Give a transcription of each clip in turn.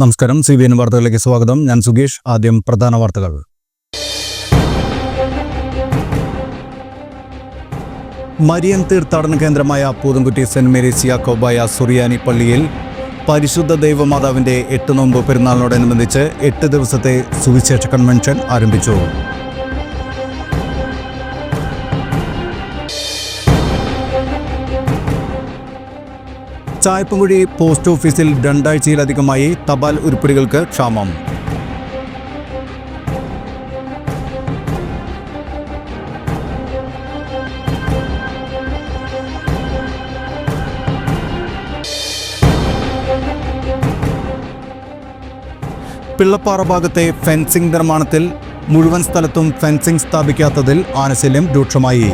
നമസ്കാരം, CBN വാർത്തകളിലേക്ക് സ്വാഗതം. ഞാൻ സുഗേഷ്. ആദ്യം പ്രധാന വാർത്തകൾ. മരിയൻ തീർത്ഥാടന കേന്ദ്രമായ പൂതൻകുറ്റി സെന്റ് മേരീസ് യാക്കോബായ സുറിയാനി പള്ളിയിൽ പരിശുദ്ധ ദൈവമാതാവിന്റെ 8 നോമ്പ് പെരുന്നാളിനോടനുബന്ധിച്ച് 8 ദിവസത്തെ സുവിശേഷ കൺവെൻഷൻ ആരംഭിച്ചു. ചായപ്പുംകുഴി പോസ്റ്റ് ഓഫീസിൽ 2 ആഴ്ചയിലധികമായി തപാൽ ഉരുപ്പടികൾക്ക് ക്ഷാമം. പിള്ളപ്പാറ ഭാഗത്തെ ഫെൻസിംഗ് നിർമ്മാണത്തിൽ മുഴുവൻ സ്ഥലത്തും ഫെൻസിംഗ് സ്ഥാപിക്കാത്തതിൽ ആനശല്യം രൂക്ഷമായി.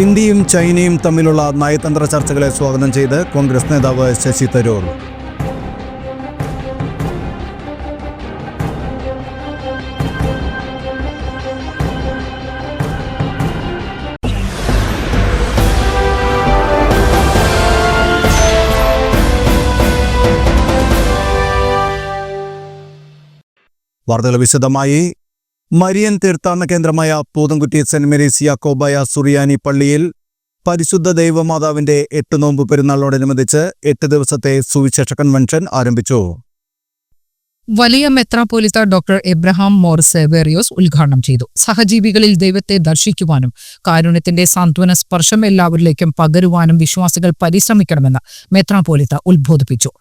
ഇന്ത്യയും ചൈനയും തമ്മിലുള്ള നയതന്ത്ര ചർച്ചകളെ സ്വാഗതം ചെയ്ത് കോൺഗ്രസ് നേതാവ് ശശി തരൂർ. വാർത്തകൾ വിശദമായി. മരിയൻ തീർത്ഥാടന കേന്ദ്രമായ പൂതൻകുറ്റി സെന്റ് മേരീസ് യാക്കോബായ സുറിയാനി പള്ളിയിൽ പരിശുദ്ധ ദൈവമാതാവിന്റെ 8 നോമ്പ് പെരുന്നാളിനോടനുബന്ധിച്ച് 8 ദിവസത്തെ സുവിശേഷ കൺവെൻഷൻ ആരംഭിച്ചു. വലിയ മെത്രാപ്പോലിത്ത ഡോക്ടർ എബ്രഹാം മോർ സെവേറിയോസ് ഉദ്ഘാടനം ചെയ്തു. സഹജീവികളിൽ ദൈവത്തെ ദർശിക്കുവാനും കാരുണ്യത്തിന്റെ സാന്ത്വന സ്പർശം എല്ലാവരിലേക്കും പകരുവാനും വിശ്വാസികൾ പരിശ്രമിക്കണമെന്ന് മെത്രാപ്പോലിത്ത ഉദ്ബോധിപ്പിച്ചു.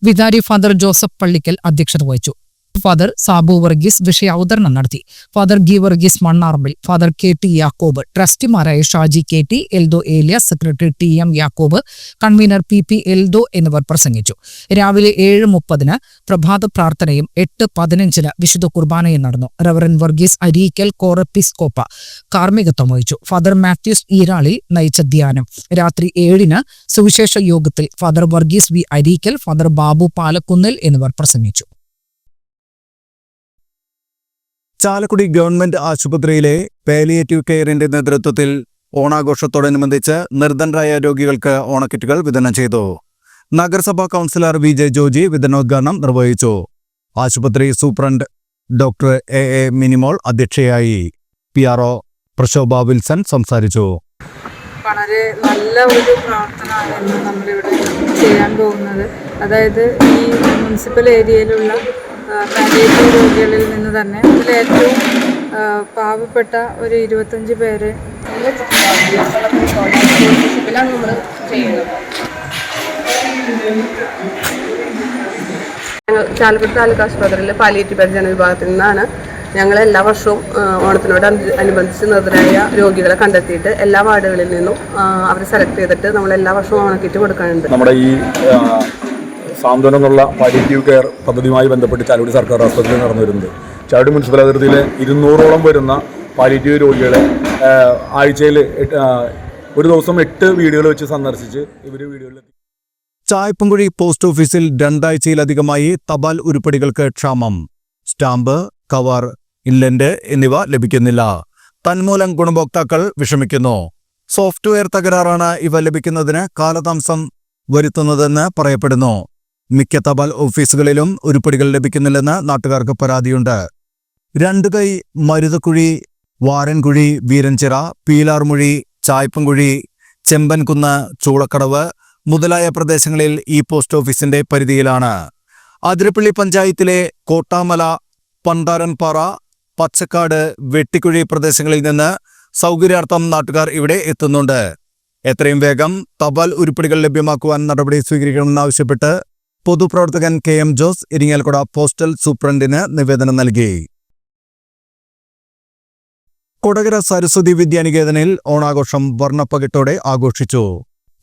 വികാരി ഫാദർ ജോസഫ് പള്ളിക്കൽ അധ്യക്ഷത വഹിച്ചു. ഫാദർ സാബു വർഗീസ് വിഷയാവതരണം നടത്തി. Father Geevarghese Mannarambil, father KT Yakob, ട്രസ്റ്റിമാരായ Shaji KT, Eldho Elias, secretary TM Yakob, convener PP Eldho എന്നിവർ പ്രസംഗിച്ചു. രാവിലെ 7:30 പ്രഭാത പ്രാർത്ഥനയും 8:15 വിശുദ്ധ കുർബാനയും നടന്നു. റവറൻ വർഗീസ് അരീക്കൽ കോറപ്പിസ്കോപ്പ കാർമ്മികത്വം വഹിച്ചു. ഫാദർ മാത്യൂസ് ഈരാളിൽ നയിച്ച ധ്യാനം. രാത്രി 7 സുവിശേഷ യോഗത്തിൽ father Varghese V Areekal, father Babu Palakkunnil എന്നിവർ പ്രസംഗിച്ചു. ചാലക്കുടി ഗവൺമെന്റ് ആശുപത്രിയിലെ പാലിയേറ്റീവ് കെയറിന്റെ നേതൃത്വത്തിൽ ഓണാഘോഷത്തോടനുബന്ധിച്ച് നിർധനരായ രോഗികൾക്ക് ഓണക്കിറ്റുകൾ വിതരണം ചെയ്തു. നഗരസഭാ കൗൺസിലർ VJ ജോജി വിതരണോദ്ഘാടനം നിർവഹിച്ചു. ആശുപത്രി സൂപ്രണ്ട് ഡോക്ടർ AA മിനിമോൾ അധ്യക്ഷയായി. PRO പ്രശോഭ വിൽസൺ സംസാരിച്ചു. വളരെ നല്ല ഒരു പ്രവർത്തനമാണ് നമ്മളിവിടെ ചെയ്യാൻ പോകുന്നത്. അതായത് ഈ മുനിസിപ്പൽ ഏരിയയിലുള്ള പാലിയേറ്റീവ് രോഗികളിൽ നിന്ന് തന്നെ അതിലേറ്റവും പാവപ്പെട്ട ഒരു 25 പേരെ ചാലക്കുടി താലൂക്ക് ആശുപത്രിയിലെ പാലിയേറ്റീവ് പരിചരണ വിഭാഗത്തിൽ നിന്നാണ് ഞങ്ങൾ എല്ലാ വർഷവും ഓണത്തിനോട് അനുബന്ധിച്ച് നിർധനരായ രോഗികളെ കണ്ടെത്തിയിട്ട് എല്ലാ വാർഡുകളിൽ നിന്നും അവരെ സെലക്ട് ചെയ്തിട്ട് നമ്മൾ എല്ലാ വർഷവും ഓണക്കിറ്റ് കൊടുക്കാനുണ്ട്. നമ്മുടെ ഈ സാന്ത്വനം എന്നുള്ള പാലിയേറ്റീവ് കെയർ പദ്ധതിയുമായി ബന്ധപ്പെട്ട് ചാലക്കുടി സർക്കാർ ആശുപത്രിയിൽ നടന്നു വരുന്നത്. ചാലക്കുടി മുനിസിപ്പൽ അതിർത്തിയിലെ 200ഓളം വരുന്ന പാലിയേറ്റീവ് രോഗികളെ ആഴ്ചയിൽ ഒരു ദിവസം 8 വീടുകൾ വെച്ച് സന്ദർശിച്ച് ഇവർ വീടുകളിൽ. ചായപ്പുംകുഴി പോസ്റ്റ് ഓഫീസിൽ 2 ആഴ്ചയിലധികമായി തപാൽ ഉരുപ്പടികൾക്ക് ക്ഷാമം. സ്റ്റാമ്പ്, കവർ, ഇൻലന്റ് എന്നിവ ലഭിക്കുന്നില്ല. തന്മൂലം ഗുണഭോക്താക്കൾ വിഷമിക്കുന്നു. സോഫ്റ്റ്വെയർ തകരാറാണ് ഇവ ലഭിക്കുന്നതിന് കാലതാമസം വരുത്തുന്നതെന്ന് പറയപ്പെടുന്നു. മിക്ക തപാൽ ഓഫീസുകളിലും ഉരുപ്പടികൾ ലഭിക്കുന്നില്ലെന്ന് നാട്ടുകാർക്ക് പരാതിയുണ്ട്. 2 കൈ, മരുതക്കുഴി, വാരൻകുഴി, വീരൻചിറ, പീലാർമുഴി, ചായപ്പുംകുഴി, ചെമ്പൻകുന്ന്, ചൂളക്കടവ് മുതലായ പ്രദേശങ്ങളിൽ ഈ പോസ്റ്റ് ഓഫീസിന്റെ പരിധിയിലാണ്. അതിരപ്പള്ളി പഞ്ചായത്തിലെ കോട്ടാമല, പണ്ടാരൻപാറ, പച്ചക്കാട്, വെട്ടിക്കുഴി പ്രദേശങ്ങളിൽ നിന്ന് സൗകര്യാർത്ഥം നാട്ടുകാർ ഇവിടെ എത്തുന്നുണ്ട്. എത്രയും വേഗം തപാൽ ഉരുപ്പടികൾ ലഭ്യമാക്കുവാൻ നടപടി സ്വീകരിക്കണമെന്നാവശ്യപ്പെട്ട് പൊതുപ്രവർത്തകൻ KM ജോസ് ഇരിങ്ങാലക്കുട പോസ്റ്റൽ സൂപ്രണ്ടിന് നിവേദനം നൽകി. കൊടകര സരസ്വതി വിദ്യാനികേതനിൽ ഓണാഘോഷം വർണ്ണപ്പകിട്ടോടെ ആഘോഷിച്ചു.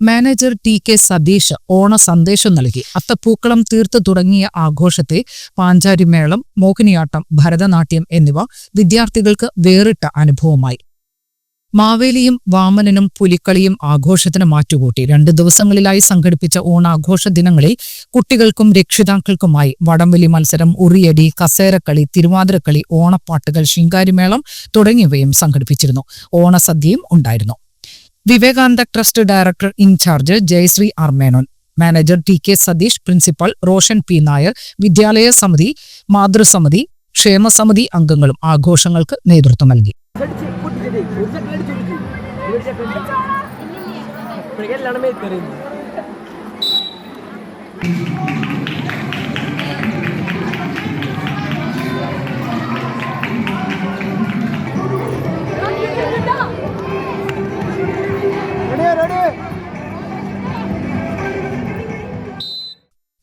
മാനേജർ TK സതീഷ് ഓണ സന്ദേശം നൽകി. അത്തപ്പൂക്കളം തീർത്തു തുടങ്ങിയ ആഘോഷത്തെ പാഞ്ചാരിമേളം, മോഹിനിയാട്ടം, ഭരതനാട്യം എന്നിവ വിദ്യാർത്ഥികൾക്ക് വേറിട്ട അനുഭവമായി. മാവേലിയും വാമനനും പുലിക്കളിയും ആഘോഷത്തിന് മാറ്റുകൂട്ടി 2 ദിവസങ്ങളിലായി സംഘടിപ്പിച്ച ഓണാഘോഷ ദിനങ്ങളിൽ കുട്ടികൾക്കും രക്ഷിതാക്കൾക്കുമായി വടംവലി മത്സരം, ഉറിയടി, കസേരക്കളി, തിരുവാതിരക്കളി, ഓണപ്പാട്ടുകൾ, ശിങ്കാരിമേളം തുടങ്ങിയവയും സംഘടിപ്പിച്ചിരുന്നു. ഓണസദ്യയും ഉണ്ടായിരുന്നു. Vivekananda trust director incharge Jayasree R Menon, manager T K. Satheesh, principal Roshan P. Nair, വിദ്യാലയ സമിതി, മാതൃസമിതി, ക്ഷേമസമിതി അംഗങ്ങളും ആഘോഷങ്ങൾക്ക് നേതൃത്വം നൽകി.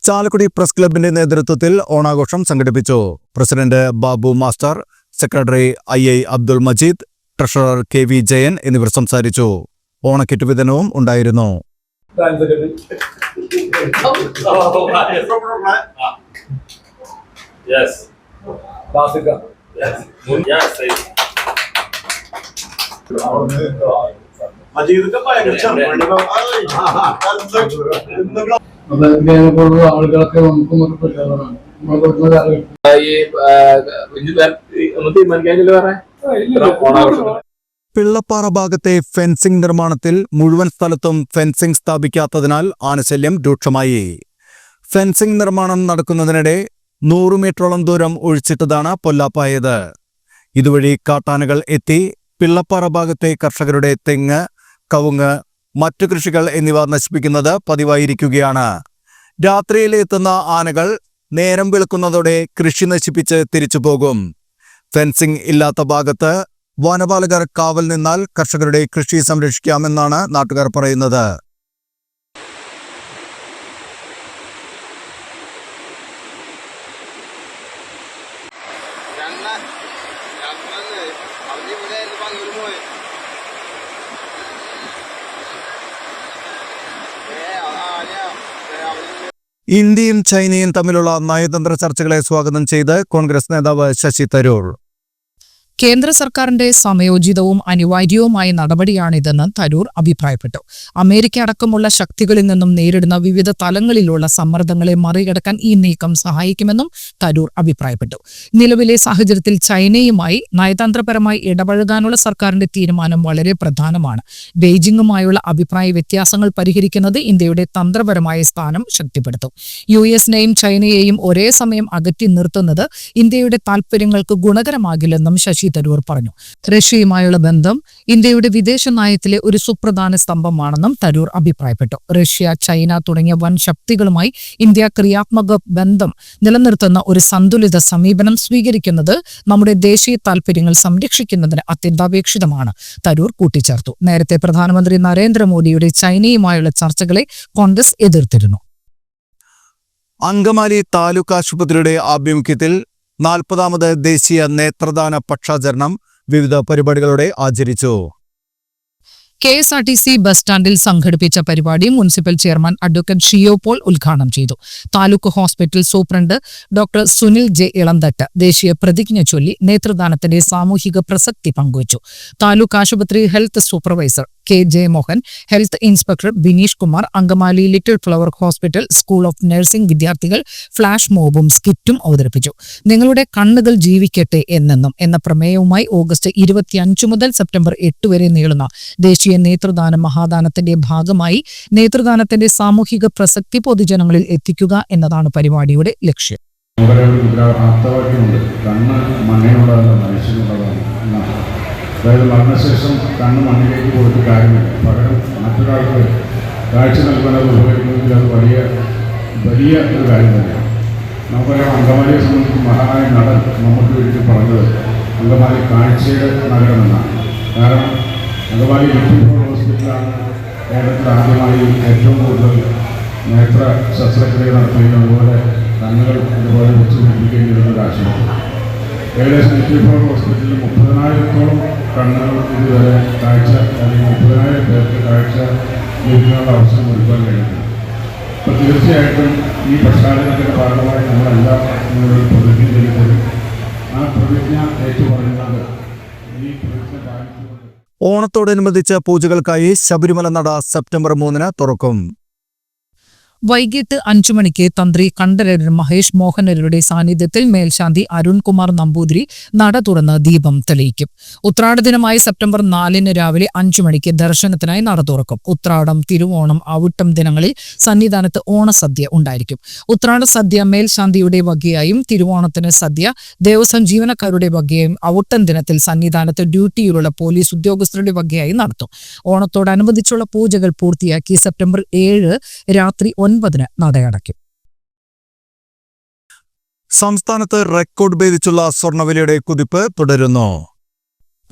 ചാലക്കുടി പ്രസ് ക്ലബിന്റെ നേതൃത്വത്തിൽ ഓണാഘോഷം സംഘടിപ്പിച്ചു. President Babu master, secretary I.I. Abdul Majeed, treasurer KV Jayan എന്നിവർ സംസാരിച്ചു. ഓണക്കിറ്റ് വിതരണവും ഉണ്ടായിരുന്നു. ആളുകളൊക്കെ നമുക്ക് പിള്ളപ്പാറ ഭാഗത്തെ ഫെൻസിംഗ് നിർമ്മാണത്തിൽ മുഴുവൻ സ്ഥലത്തും ഫെൻസിംഗ് സ്ഥാപിക്കാത്തതിനാൽ ആനശല്യം രൂക്ഷമായി. ഫെൻസിംഗ് നിർമ്മാണം നടക്കുന്നതിനിടെ 100 മീറ്ററോളം ദൂരം ഒഴിച്ചിട്ടതാണ് പൊല്ലാപ്പായത്. ഇതുവഴി കാട്ടാനകൾ എത്തി പിള്ളപ്പാറ ഭാഗത്തെ കർഷകരുടെ തെങ്ങ്, കവുങ്ങ്, മറ്റു കൃഷികൾ എന്നിവ നശിപ്പിക്കുന്നത് പതിവായിരിക്കുകയാണ്. രാത്രിയിൽ എത്തുന്ന ആനകൾ നേരം വെളുക്കുന്നതോടെ കൃഷി നശിപ്പിച്ച് തിരിച്ചു പോകും. ഫെൻസിംഗ് ഇല്ലാത്ത ഭാഗത്ത് വനപാലകർ കാവൽ നിന്നാൽ കർഷകരുടെ കൃഷി സംരക്ഷിക്കാമെന്നാണ് നാട്ടുകാർ പറയുന്നത്. ഇന്ത്യയും ചൈനയും തമ്മിലുള്ള നയതന്ത്ര ചർച്ചകളെ സ്വാഗതം ചെയ്ത് കോൺഗ്രസ് നേതാവ് ശശി തരൂർ. കേന്ദ്ര സർക്കാരിന്റെ സമയോചിതവും അനിവാര്യവുമായ നടപടിയാണിതെന്ന് തരൂർ അഭിപ്രായപ്പെട്ടു. അമേരിക്ക അടക്കമുള്ള ശക്തികളിൽ നിന്നും നേരിടുന്ന വിവിധ തലങ്ങളിലുള്ള സമ്മർദ്ദങ്ങളെ മറികടക്കാൻ ഈ നീക്കം സഹായിക്കുമെന്നും തരൂർ അഭിപ്രായപ്പെട്ടു. നിലവിലെ സാഹചര്യത്തിൽ ചൈനയുമായി നയതന്ത്രപരമായി ഇടപഴകാനുള്ള സർക്കാരിന്റെ തീരുമാനം വളരെ പ്രധാനമാണ്. ബെയ്ജിംഗുമായുള്ള അഭിപ്രായ വ്യത്യാസങ്ങൾ പരിഹരിക്കുന്നത് ഇന്ത്യയുടെ തന്ത്രപരമായ സ്ഥാനം ശക്തിപ്പെടുത്തും. US-നെയും ചൈനയെയും ഒരേ സമയം അകറ്റി നിർത്തുന്നത് ഇന്ത്യയുടെ താൽപര്യങ്ങൾക്ക് ഗുണകരമാകില്ലെന്നും ശശി തരൂർ പറഞ്ഞു. റഷ്യയുമായുള്ള ബന്ധം ഇന്ത്യയുടെ വിദേശ നയത്തിലെ ഒരു സുപ്രധാന സ്തംഭമാണെന്നും തരൂർ അഭിപ്രായപ്പെട്ടു. റഷ്യ, ചൈന തുടങ്ങിയ വൻ ശക്തികളുമായി ഇന്ത്യ ക്രിയാത്മക ബന്ധം നിലനിർത്തുന്ന ഒരു സന്തുലിത സമീപനം സ്വീകരിക്കുന്നത് നമ്മുടെ ദേശീയ താൽപര്യങ്ങൾ സംരക്ഷിക്കുന്നതിന് അത്യന്താപേക്ഷിതമാണ്, തരൂർ കൂട്ടിച്ചേർത്തു. നേരത്തെ പ്രധാനമന്ത്രി നരേന്ദ്രമോദിയുടെ ചൈനയുമായുള്ള ചർച്ചകളെ കോൺഗ്രസ് എതിർത്തിരുന്നു. അങ്കമാലി താലൂക്ക് ആശുപത്രിയുടെ ആഭിമുഖ്യത്തിൽ 40ാമത് ദേശീയ നേത്രദാന പക്ഷാചരണം വിവിധ പരിപാടികളോടെ ആചരിച്ചു. KSRTC ബസ് സ്റ്റാൻഡിൽ സംഘടിപ്പിച്ച പരിപാടി municipal chairman advocate Shiyo Paul ഉദ്ഘാടനം ചെയ്തു. Taluk hospital superintendent doctor Sunil J. Elanthattu ദേശീയ പ്രതിജ്ഞ ചൊല്ലി നേത്രദാനത്തിന്റെ സാമൂഹിക പ്രസക്തി പങ്കുവച്ചു. താലൂക്ക് ആശുപത്രി health supervisor K.J. Mohan, health inspector Bineesh Kumar, Angamaly little flower hospital school of nursing വിദ്യാർത്ഥികൾ ഫ്ലാഷ് മോബും സ്കിറ്റും അവതരിപ്പിച്ചു. നിങ്ങളുടെ കണ്ണുകൾ ജീവിക്കട്ടെ എന്നെന്നും എന്ന പ്രമേയവുമായി ഓഗസ്റ്റ് 25 മുതൽ സെപ്റ്റംബർ 8 വരെ നീളുന്ന ദേശീയ നേത്രദാന മഹാദാനത്തിന്റെ ഭാഗമായി നേത്രദാനത്തിന്റെ സാമൂഹിക പ്രസക്തി പൊതുജനങ്ങളിൽ എത്തിക്കുക എന്നതാണ് പരിപാടിയുടെ ലക്ഷ്യം. അതായത് മരണശേഷം കണ്ണ് മണ്ണിലേക്ക് കൊടുത്ത് കാര്യമില്ല, പകരം മറ്റൊരാൾക്ക് കാഴ്ച നൽകുന്നത് ഉപകരിക്കുന്നതിൽ അത് വലിയ ഒരു കാര്യം തന്നെയാണ്. നമുക്കറിയാം, അങ്കമാലിയെ സംബന്ധിച്ച് മഹാനായ നടൻ നമുക്ക് വേണ്ടി പറഞ്ഞത് അങ്കമാലി കാഴ്ചയുടെ നഗരമെന്നാണ്. കാരണം അങ്കമാലി ലിറ്റിൽ ഹോസ്പിറ്റലാണ് കേരളത്തിൽ ആദ്യമായി ഏറ്റവും കൂടുതൽ നേത്ര ശസ്ത്രക്രിയ നടത്തുകയും അതുപോലെ കണ്ണുകൾ ഇതുപോലെ വെച്ച് പിടിപ്പിക്കുകയും ചെയ്യുന്ന ഒരു ആശുപത്രി. ഏകദേശം ലിറ്റിൽ ഹോസ്പിറ്റലിൽ 30,000-ഓളം കണ്ണുകൾ ഇതുവരെ കാഴ്ച, അല്ലെങ്കിൽ 30,000 പേർക്ക് കാഴ്ച ലഭിക്കാനുള്ള അവസരം ഒരുക്കാൻ കഴിയുന്നു. അപ്പോൾ തീർച്ചയായിട്ടും ഈ പശ്ചാത്തലത്തിൻ്റെ ഭാഗമായി നമ്മളെല്ലാം നിങ്ങളൊരു പ്രതിജ്ഞ ചെയ്യുന്നത്, ആ പ്രതിജ്ഞ ഏറ്റുപറയുന്നത് ഈ പ്രതിജ്ഞ പാലിച്ചുകൊണ്ട് ഓണത്തോടനുബന്ധിച്ച് പൂജകൾക്കായി ശബരിമല നട സെപ്റ്റംബർ 3 തുറക്കും. വൈകിട്ട് 5 മണിക്ക് തന്ത്രി കണ്ഠരര് മഹേഷ് മോഹനരുടെ സാന്നിധ്യത്തിൽ മേൽശാന്തി അരുൺകുമാർ നമ്പൂതിരി നട തുറന്ന് ദീപം തെളിയിക്കും. ഉത്രാട ദിനമായ സെപ്റ്റംബർ 4 രാവിലെ 5 മണിക്ക് ദർശനത്തിനായി നട തുറക്കും. ഉത്രാടം, തിരുവോണം, അവിട്ടം ദിനങ്ങളിൽ സന്നിധാനത്ത് ഓണസദ്യ ഉണ്ടായിരിക്കും. ഉത്രാട സദ്യ മേൽശാന്തിയുടെ വകയായും തിരുവോണത്തിന് സദ്യ ദേവസ്വം ജീവനക്കാരുടെ വകയായും അവിട്ടം ദിനത്തിൽ സന്നിധാനത്ത് ഡ്യൂട്ടിയിലുള്ള പോലീസ് ഉദ്യോഗസ്ഥരുടെ വകയായി നടത്തും. ഓണത്തോടനുബന്ധിച്ചുള്ള പൂജകൾ പൂർത്തിയാക്കി സെപ്റ്റംബർ 7 രാത്രി 9 നടയടയ്ക്കും. സംസ്ഥാനത്ത് റെക്കോർഡ് ഭേദിച്ചുള്ള സ്വർണ്ണവിലയുടെ കുതിപ്പ് തുടരുന്നു.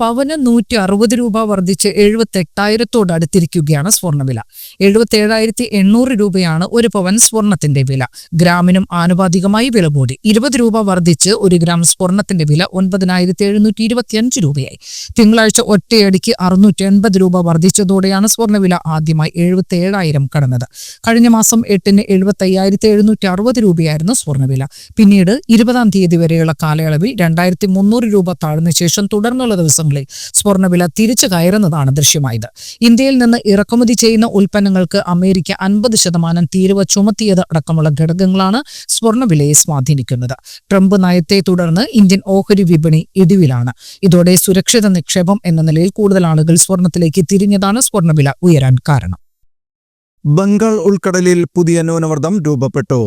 പവന് 160 രൂപ വർദ്ധിച്ച് 78,000 സ്വർണ്ണവില. 77,800 രൂപയാണ് ഒരു പവൻ സ്വർണത്തിന്റെ വില. ഗ്രാമിനും ആനുപാതികമായി വില കൂടി. 20 രൂപ വർദ്ധിച്ച് 1 ഗ്രാം സ്വർണത്തിന്റെ വില 9,725 രൂപയായി. തിങ്കളാഴ്ച ഒറ്റയടിക്ക് 680 രൂപ വർദ്ധിച്ചതോടെയാണ് സ്വർണ്ണവില ആദ്യമായി 77,000 കടന്നത്. കഴിഞ്ഞ മാസം 8-ന് 75,760 രൂപയായിരുന്നു സ്വർണ്ണവില. പിന്നീട് 20-ാം തീയതി വരെയുള്ള കാലയളവിൽ 2,300 രൂപ താഴ്ന്ന ശേഷം തുടർന്നുള്ള ദിവസങ്ങളിൽ സ്വർണ്ണവില തിരിച്ചു കയറുന്നതാണ് ദൃശ്യമായത്. ഇന്ത്യയിൽ നിന്ന് ഇറക്കുമതി ചെയ്യുന്ന ഉൽപ്പന്നങ്ങൾക്ക് അമേരിക്ക 50% തീരുവ ചുമത്തിയത് അടക്കമുള്ള ഘടകങ്ങളാണ് സ്വർണ്ണവിലയെ സ്വാധീനിക്കുന്നത്. ട്രംപ് നയത്തെ തുടർന്ന് ഇന്ത്യൻ ഓഹരി വിപണി ഇടിവിലാണ്. ഇതോടെ സുരക്ഷിത നിക്ഷേപം എന്ന നിലയിൽ കൂടുതൽ ആളുകൾ സ്വർണത്തിലേക്ക് തിരിഞ്ഞതാണ് സ്വർണ്ണവില ഉയരാൻ കാരണം. ബംഗാൾ ഉൾക്കടലിൽ പുതിയ ന്യൂനമർദ്ദം രൂപപ്പെട്ടു.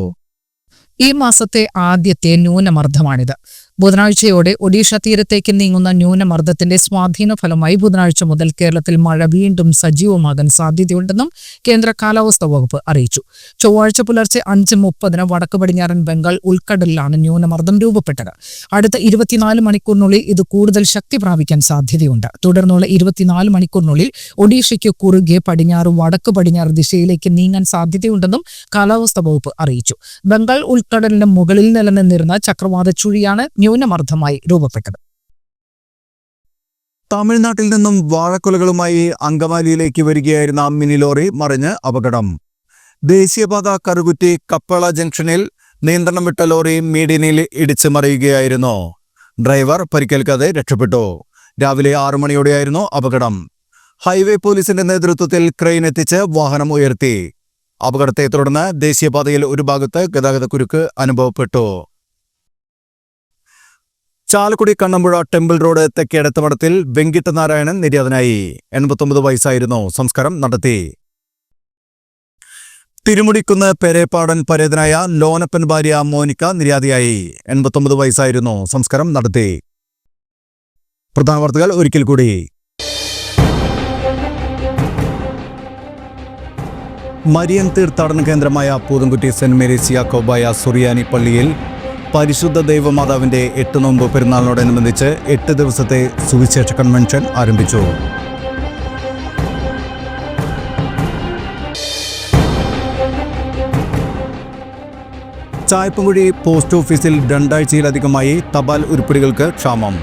ഈ മാസത്തെ ആദ്യത്തെ ന്യൂനമർദ്ദമാണിത്. ബുധനാഴ്ചയോടെ ഒഡീഷ തീരത്തേക്ക് നീങ്ങുന്ന ന്യൂനമർദ്ദത്തിന്റെ സ്വാധീന ഫലമായി ബുധനാഴ്ച മുതൽ കേരളത്തിൽ മഴ വീണ്ടും സജീവമാകാൻ സാധ്യതയുണ്ടെന്നും കേന്ദ്ര കാലാവസ്ഥാ വകുപ്പ് അറിയിച്ചു. ചൊവ്വാഴ്ച പുലർച്ചെ 5:30 വടക്ക് പടിഞ്ഞാറൻ ബംഗാൾ ഉൾക്കടലിലാണ് ന്യൂനമർദ്ദം രൂപപ്പെട്ടത്. അടുത്ത 24 മണിക്കൂറിനുള്ളിൽ ഇത് കൂടുതൽ ശക്തി പ്രാപിക്കാൻ സാധ്യതയുണ്ട്. തുടർന്നുള്ള 24 മണിക്കൂറിനുള്ളിൽ ഒഡീഷയ്ക്ക് കുറുകെ പടിഞ്ഞാറ് വടക്ക് പടിഞ്ഞാറ് ദിശയിലേക്ക് നീങ്ങാൻ സാധ്യതയുണ്ടെന്നും കാലാവസ്ഥാ വകുപ്പ് അറിയിച്ചു. ബംഗാൾ ഉൾക്കടലിന് മുകളിൽ നിലനിന്നിരുന്ന ചക്രവാത ചുഴിയാണ് ന്യൂനമർദ്ദമായി രൂപപ്പെട്ടത്. തമിഴ്നാട്ടിൽ നിന്നും വാഴക്കുലകളുമായി അങ്കമാലിയിലേക്ക് വരികയായിരുന്ന മിനി ലോറി മറിഞ്ഞ് അപകടം. ദേശീയപാത കറുകുറ്റി കപ്പള ജംഗ്ഷനിൽ നിയന്ത്രണം വിട്ട ലോറി മീഡിയനിൽ ഇടിച്ച് മറിയുകയായിരുന്നു. ഡ്രൈവർ പരിക്കേൽക്കാതെ രക്ഷപ്പെട്ടു. രാവിലെ 6 മണിയോടെയായിരുന്നു അപകടം. ഹൈവേ പോലീസിന്റെ നേതൃത്വത്തിൽ ക്രെയിൻ എത്തിച്ച് വാഹനം ഉയർത്തി. അപകടത്തെ തുടർന്ന് ദേശീയപാതയിൽ ഒരു ഭാഗത്ത് ഗതാഗതക്കുരുക്ക് അനുഭവപ്പെട്ടു. ചാലക്കുടി കണ്ണമ്പുഴ ടെമ്പിൾ റോഡ് തെക്കേടത്തമടത്തിൽ വെങ്കിട്ട നാരായണൻ നിര്യാതനായി. 89 വയസ്സായിരുന്നു. സംസ്കാരം നടത്തി. തിരുമുടിക്കുന്ന് പെരേപ്പാടൻ പരേതനായ ലോനപ്പൻ ഭാര്യ മോനിക്ക നിര്യാതയായി. 89 വയസ്സായിരുന്നു. സംസ്കാരം നടത്തി. പ്രധാന വാർത്തകൾ ഒരിക്കൽ കൂടി. മരിയൻ തീർത്ഥാടന കേന്ദ്രമായ പൂതൻകുറ്റി സെന്റ് മേരീസ് യാക്കോബായ സുറിയാനി പള്ളിയിൽ പരിശുദ്ധ ദൈവമാതാവിന്റെ 8 നോമ്പ് പെരുന്നാളിനോടനുബന്ധിച്ച് 8 ദിവസത്തെ സുവിശേഷ കൺവെൻഷൻ ആരംഭിച്ചു. ചായപ്പുംകുഴി പോസ്റ്റ് ഓഫീസിൽ 2 ആഴ്ചയിലധികമായി തപാൽ ഉരുപ്പടികൾക്ക് ക്ഷാമം.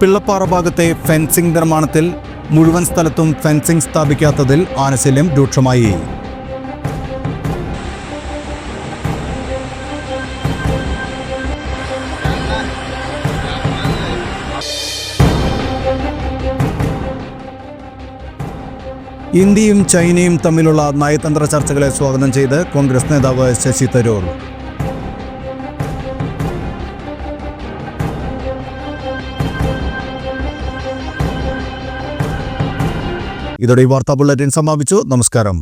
പിള്ളപ്പാറ ഭാഗത്തെ ഫെൻസിംഗ് നിർമ്മാണത്തിൽ മുഴുവൻ സ്ഥലത്തും ഫെൻസിംഗ് സ്ഥാപിക്കാത്തതിൽ ആനശല്യം രൂക്ഷമായി. ഇന്ത്യയും ചൈനയും തമ്മിലുള്ള നയതന്ത്ര ചർച്ചകളെ സ്വാഗതം ചെയ്ത് കോൺഗ്രസ് നേതാവ് ശശി തരൂർ. ഇതോടെ ഈ വാർത്താ ബുള്ളറ്റിൻ സമാപിച്ചു. നമസ്കാരം.